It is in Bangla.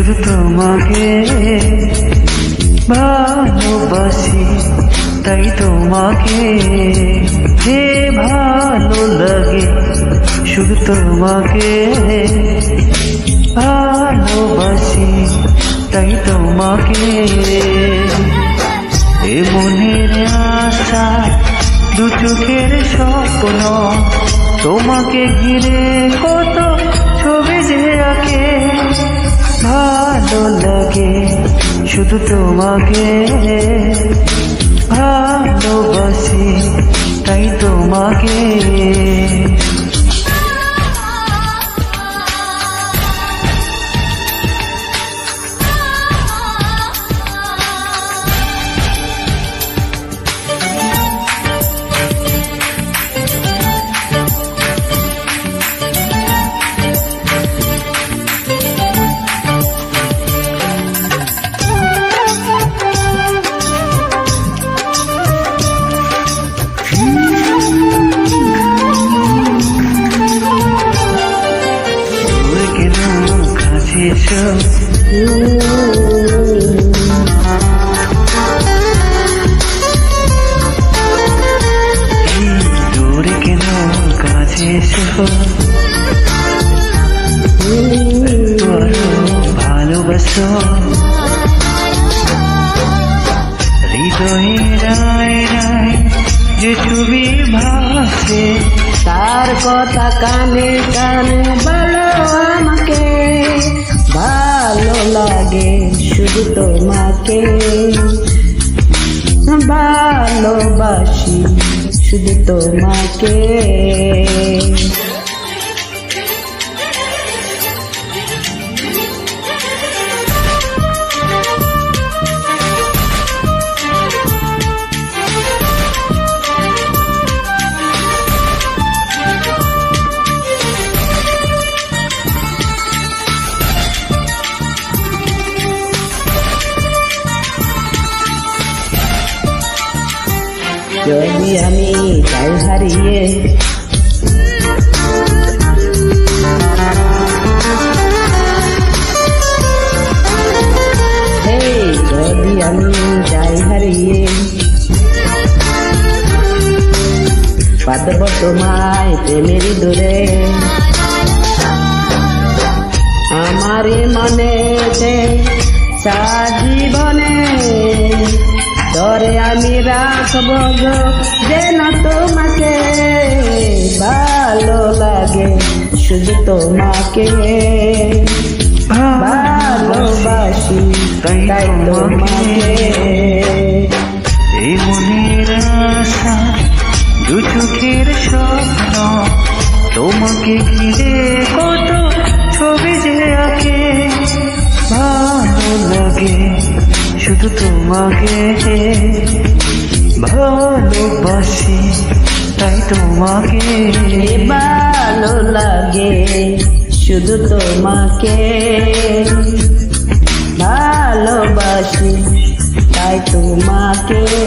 শুধু তোমাকে ভালোবাসি, তাই তোমাকে যে ভালো লাগে, শুধু তোমাকে ভালোবাসি, তাই তোমাকে। এ মনের আশা, দু চোখের স্বপ্ন, তোমাকে ঘিরে কত ছবি যে আঁকে। ভালো লাগে শুধু তোমাকে ভালোবাসি, তাই তোমাকে। দূরে কেন কাছে ভালোবাসো, হৃদয়ে রায় রায় যে ছবি ভাসে, তার কথা কানে কানে বলো আমাকে। ভালো লাগে শুধু তোমাকে ভালোবাসি, শুধু তোমাকে। যদি আমি যাই হারিয়ে, যদি আমি যাই হারিয়ে, পাতব তোমায় প্রেমের দূরে। আমারই মনে সাজীবনে ধরে আমি রাখব যেন তোমাকে। ভালো লাগে শুধু তোমাকে ভালোবাসি, তাই তোমাকে। এই মনের আশা, দু চোখের স্বপ্ন, তোমাকে ঘিরে কত ছবি যে আঁকে। ভালো লাগে শুধু তোমাকে ভালোবাসি, তাই তোমাকে। ভালো লাগে শুধু তোমাকে।